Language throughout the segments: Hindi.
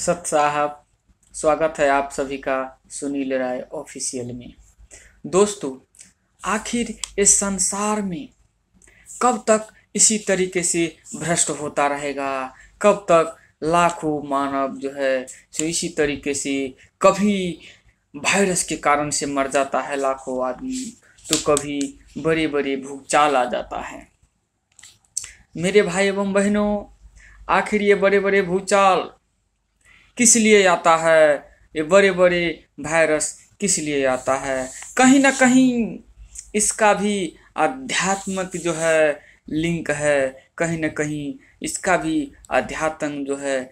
सत साहब, स्वागत है आप सभी का सुनील राय ऑफिशियल में। दोस्तों, आखिर इस संसार में कब तक इसी तरीके से भ्रष्ट होता रहेगा? कब तक लाखों मानव जो है सो इसी तरीके से, कभी वायरस के कारण से मर जाता है लाखों आदमी, तो कभी बड़े बड़े भूचाल आ जाता है। मेरे भाई एवं बहनों, आखिर ये बड़े बड़े भूचाल किस लिए आता है? ये बड़े बड़े वायरस किस लिए आता है? कहीं ना कहीं इसका भी आध्यात्मिक जो है लिंक है, कहीं ना कहीं इसका भी अध्यात्म जो है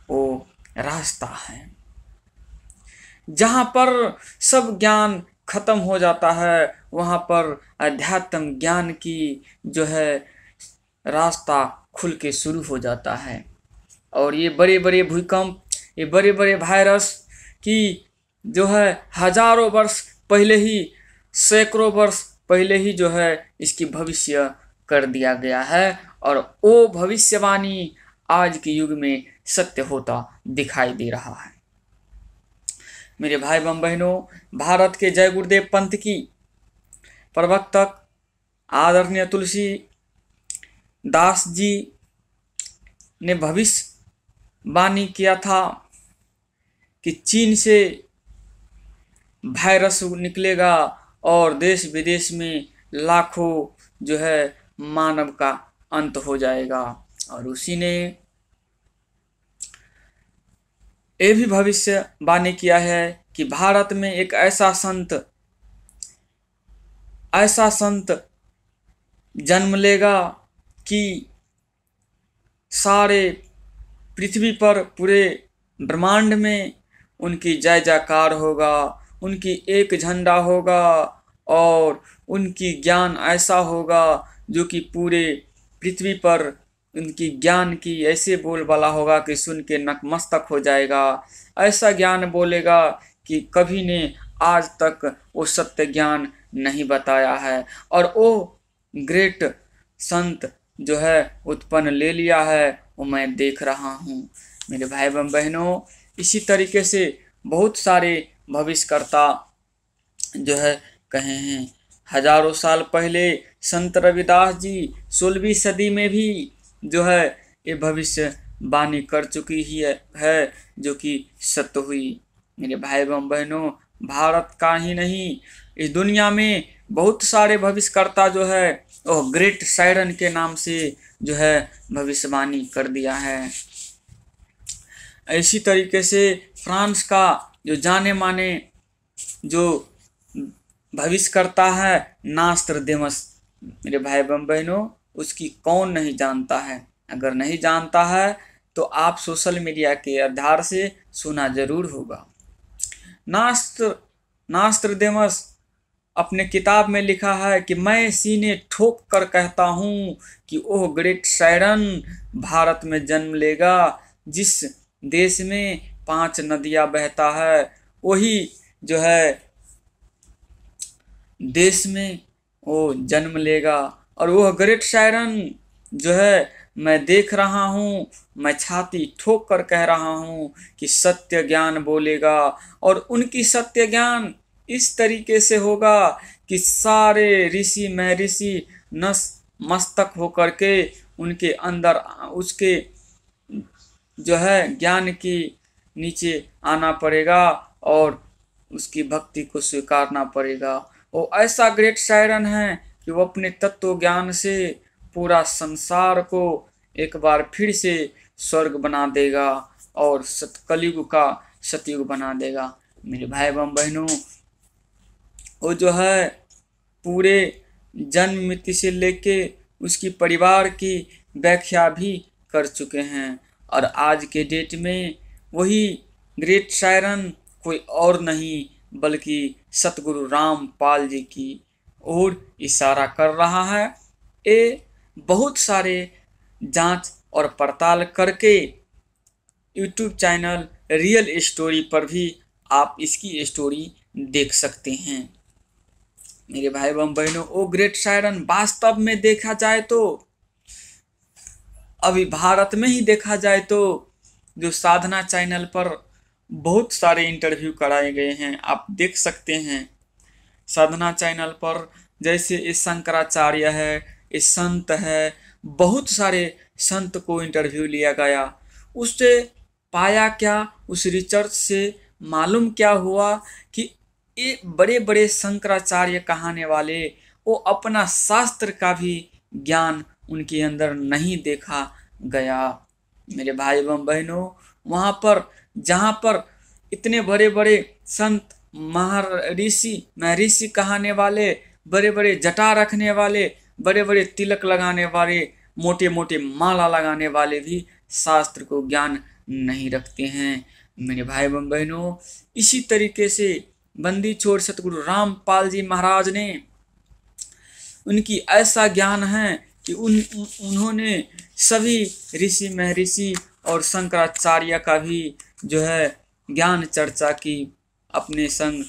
वो रास्ता है। जहाँ पर सब ज्ञान खत्म हो जाता है, वहाँ पर अध्यात्म ज्ञान की जो है रास्ता खुल के शुरू हो जाता है। और ये बड़े बड़े भूकंप, ये बड़े बड़े वायरस की जो है हजारों वर्ष पहले ही, सैकड़ों वर्ष पहले ही जो है इसकी भविष्य कर दिया गया है, और वो भविष्यवाणी आज के युग में सत्य होता दिखाई दे रहा है। मेरे भाई एवं बहनों, भारत के जय गुरुदेव पंथ की प्रवक्तक आदरणीय तुलसी दास जी ने भविष्यवाणी किया था कि चीन से वायरस निकलेगा और देश विदेश में लाखों जो है मानव का अंत हो जाएगा। और उसी ने ये भी भविष्यवाणी किया है कि भारत में एक ऐसा संत जन्म लेगा कि सारे पृथ्वी पर, पूरे ब्रह्मांड में उनकी जय जयकार होगा, उनकी एक झंडा होगा, और उनकी ज्ञान ऐसा होगा जो कि पूरे पृथ्वी पर उनकी ज्ञान की ऐसे बोलबाला होगा कि सुन के नतमस्तक हो जाएगा। ऐसा ज्ञान बोलेगा कि कभी ने आज तक वो सत्य ज्ञान नहीं बताया है, और वो ग्रेट संत जो है उत्पन्न ले लिया है, वो मैं देख रहा हूँ। मेरे भाई एवं बहनों, इसी तरीके से बहुत सारे भविष्यकर्ता जो है कहे हैं। हजारों साल पहले संत रविदास जी 16वीं सदी में भी जो है ये भविष्यवाणी कर चुकी ही है जो कि सत्य हुई। मेरे भाई एवं बहनों, भारत का ही नहीं, इस दुनिया में बहुत सारे भविष्यकर्ता जो है वो ग्रेट साइरन के नाम से जो है भविष्यवाणी कर दिया है। इसी तरीके से फ्रांस का जो जाने माने जो भविष्यकर्ता है नास्त्रडेमस, मेरे भाई एवं बहनों, उसकी कौन नहीं जानता है? अगर नहीं जानता है तो आप सोशल मीडिया के आधार से सुना जरूर होगा। नास्त्रडेमस अपने किताब में लिखा है कि मैं सीने ठोक कर कहता हूँ कि ओह ग्रेट साइरन भारत में जन्म लेगा, जिस देश में 5 नदियाँ बहता है, वही जो है देश में वो जन्म लेगा। और वह ग्रेट साइरन जो है मैं देख रहा हूँ, मैं छाती ठोक कर कह रहा हूँ कि सत्य ज्ञान बोलेगा, और उनकी सत्य ज्ञान इस तरीके से होगा कि सारे ऋषि महर्षि मस्तक होकर के उनके अंदर उसके जो है ज्ञान की नीचे आना पड़ेगा और उसकी भक्ति को स्वीकारना पड़ेगा। वो ऐसा ग्रेट साइरन है कि वो अपने तत्व ज्ञान से पूरा संसार को एक बार फिर से स्वर्ग बना देगा और कलयुग का सतयुग बना देगा। मेरे भाई एवं बहनों, वो जो है पूरे जन्म मृत्यु से लेके उसकी परिवार की व्याख्या भी कर चुके हैं, और आज के डेट में वही ग्रेट साइरन कोई और नहीं बल्कि सतगुरु रामपाल जी की ओर इशारा कर रहा है। ये बहुत सारे जांच और पड़ताल करके यूट्यूब चैनल रियल स्टोरी पर भी आप इसकी स्टोरी देख सकते हैं। मेरे भाई एवं बहनों, वो ग्रेट साइरन वास्तव में देखा जाए तो, अभी भारत में ही देखा जाए तो जो साधना चैनल पर बहुत सारे इंटरव्यू कराए गए हैं, आप देख सकते हैं। साधना चैनल पर जैसे इस शंकराचार्य है, इस संत है, बहुत सारे संत को इंटरव्यू लिया गया। उससे पाया क्या, उस रिसर्च से मालूम क्या हुआ कि ये बड़े बड़े शंकराचार्य कहाने वाले, वो अपना शास्त्र का भी ज्ञान उनके अंदर नहीं देखा गया। मेरे भाई एवं बहनों, वहाँ पर जहाँ पर इतने बड़े बड़े संत, महर्षि महर्षि कहाने वाले, बड़े बड़े जटा रखने वाले, बड़े बड़े तिलक लगाने वाले, मोटे मोटे माला लगाने वाले भी शास्त्र को ज्ञान नहीं रखते हैं। मेरे भाई एवं बहनों, इसी तरीके से बंदी छोड़ सतगुरु रामपाल जी महाराज ने, उनकी ऐसा ज्ञान है कि उन्होंने सभी ऋषि महर्षि और शंकराचार्य का भी जो है ज्ञान चर्चा की। अपने संग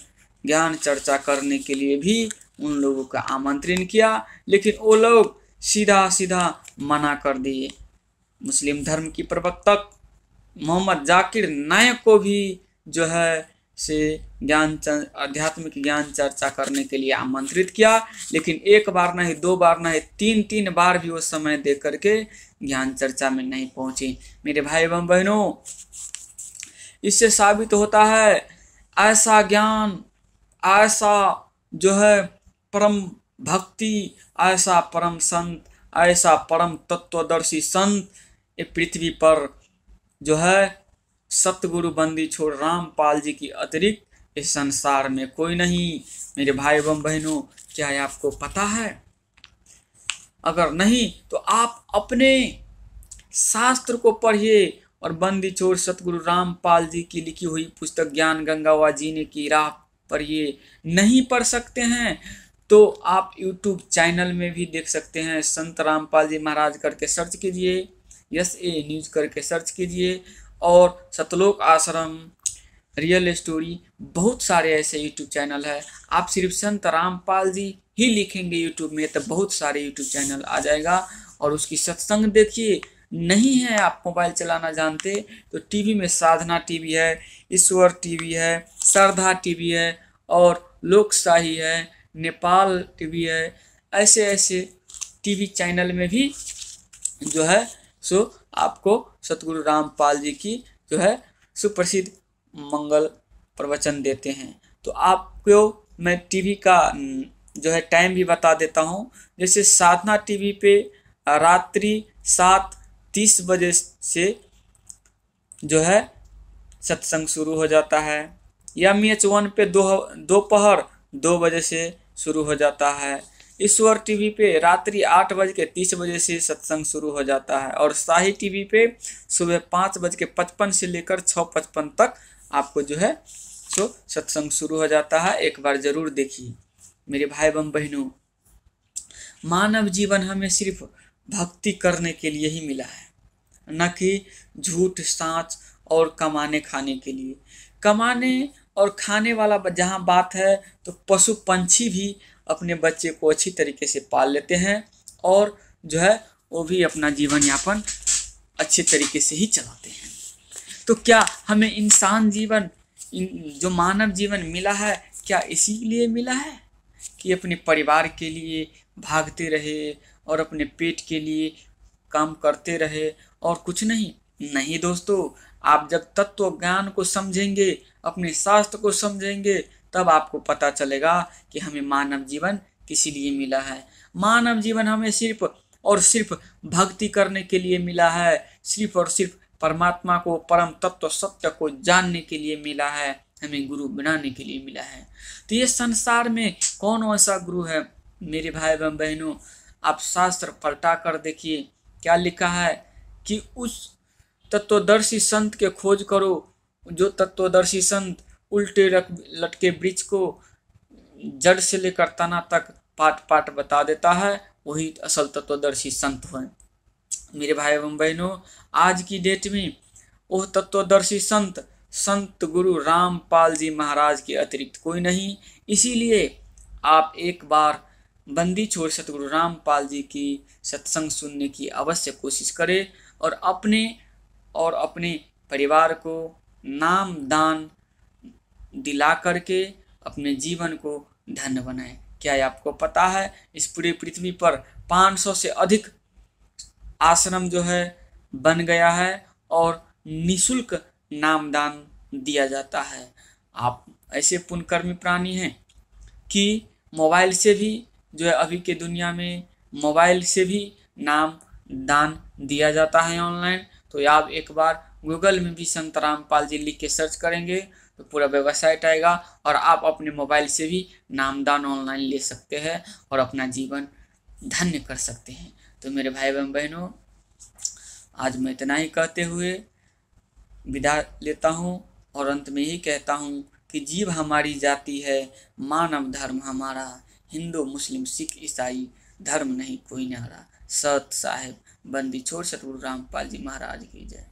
ज्ञान चर्चा करने के लिए भी उन लोगों का आमंत्रण किया, लेकिन वो लोग सीधा सीधा मना कर दिए। मुस्लिम धर्म की प्रवर्तक मोहम्मद जाकिर नायक को भी जो है से आध्यात्मिक ज्ञान चर्चा करने के लिए आमंत्रित किया, लेकिन एक बार नहीं, दो बार नहीं, तीन बार भी वो समय दे करके ज्ञान चर्चा में नहीं पहुंचे। मेरे भाई एवं बहनों, इससे साबित होता है ऐसा ज्ञान, ऐसा जो है परम भक्ति, ऐसा परम संत, ऐसा परम तत्वदर्शी संत ये पृथ्वी पर जो है सतगुरु बंदी छोड़ रामपाल जी की अतिरिक्त इस संसार में कोई नहीं। मेरे भाई एवं बहनों, क्या ये आपको पता है? अगर नहीं तो आप अपने शास्त्र को पढ़िए और बंदी छोड़ सतगुरु रामपाल जी की लिखी हुई पुस्तक ज्ञान गंगा व जीने की राह पढ़िए। नहीं पढ़ सकते हैं तो आप YouTube चैनल में भी देख सकते हैं। संत रामपाल जी महाराज करके सर्च कीजिए, SA न्यूज़ करके सर्च कीजिए, और सतलोक आश्रम, रियल स्टोरी, बहुत सारे ऐसे YouTube चैनल है। आप सिर्फ संत रामपाल जी ही लिखेंगे YouTube में तो बहुत सारे YouTube चैनल आ जाएगा, और उसकी सत्संग देखिए। नहीं है आप मोबाइल चलाना जानते तो टीवी में साधना टीवी है, ईश्वर टीवी है, श्रद्धा टीवी है, और लोकशाही है, नेपाल टीवी है। ऐसे ऐसे टीवी चैनल में भी जो है सो आपको सतगुरु रामपाल जी की जो है सुप्रसिद्ध मंगल प्रवचन देते हैं। तो आपको मैं टीवी का जो है टाइम भी बता देता हूँ। जैसे साधना टीवी पे रात्रि 7:30 बजे से जो है सत्संग शुरू हो जाता है। MH1 पे दोपहर 2 बजे से शुरू हो जाता है। ईश्वर टीवी पे रात्रि 8:30 से सत्संग शुरू हो जाता है, और शाही टीवी पे सुबह 5:55 से लेकर 6:55 तक आपको जो है सो सत्संग शुरू हो जाता है। एक बार जरूर देखिए। मेरे भाई एवं बहनों, मानव जीवन हमें सिर्फ भक्ति करने के लिए ही मिला है, न कि झूठ साँच और कमाने खाने के लिए। कमाने और खाने वाला जहाँ बात है तो पशु पंछी भी अपने बच्चे को अच्छी तरीके से पाल लेते हैं, और जो है वो भी अपना जीवन यापन अच्छे तरीके से ही चलाते हैं। तो क्या हमें इंसान जीवन, जो मानव जीवन मिला है, क्या इसीलिए मिला है कि अपने परिवार के लिए भागते रहे और अपने पेट के लिए काम करते रहे और कुछ नहीं? नहीं दोस्तों, आप जब तत्व ज्ञान को समझेंगे, अपने शास्त्र को समझेंगे, तब आपको पता चलेगा कि हमें मानव जीवन किस लिए मिला है। मानव जीवन हमें सिर्फ और सिर्फ भक्ति करने के लिए मिला है, सिर्फ और सिर्फ परमात्मा को, परम तत्व सत्य को जानने के लिए मिला है, हमें गुरु बनाने के लिए मिला है। तो ये संसार में कौन ऐसा गुरु है? मेरे भाई एवं बहनों, आप शास्त्र पलटा कर देखिए, क्या लिखा है कि उस तत्वदर्शी संत के खोज करो, जो तत्वदर्शी संत उल्टे लटके वृक्ष को जड़ से लेकर तना तक पाट पाट बता देता है, वही असल तत्वदर्शी संत है। मेरे भाई एवं बहनों, आज की डेट में वो तत्वदर्शी संत गुरु रामपाल जी महाराज के अतिरिक्त कोई नहीं। इसीलिए आप एक बार बंदी छोड़ सतगुरु रामपाल जी की सत्संग सुनने की अवश्य कोशिश करें, और अपने परिवार को नाम दान दिला करके अपने जीवन को धन्य बनाएं। क्या आपको पता है इस पूरी पृथ्वी पर 500 से अधिक आश्रम जो है बन गया है और निःशुल्क नामदान दिया जाता है। आप ऐसे पुण्यकर्मी प्राणी हैं कि मोबाइल से भी जो है अभी के दुनिया में मोबाइल से भी नाम दान दिया जाता है ऑनलाइन। तो आप एक बार गूगल में भी संत रामपाल जी लिख के सर्च करेंगे तो पूरा वेबसाइट आएगा और आप अपने मोबाइल से भी नामदान ऑनलाइन ले सकते हैं और अपना जीवन धन्य कर सकते हैं। तो मेरे भाई एवं बहनों, आज मैं इतना ही कहते हुए विदा लेता हूँ और अंत में यही कहता हूँ कि जीव हमारी जाति है, मानव धर्म हमारा, हिंदू मुस्लिम सिख ईसाई धर्म नहीं कोई न्यारा। सत साहेब बंदी छोड़ सतगुरु रामपाल जी महाराज की जय।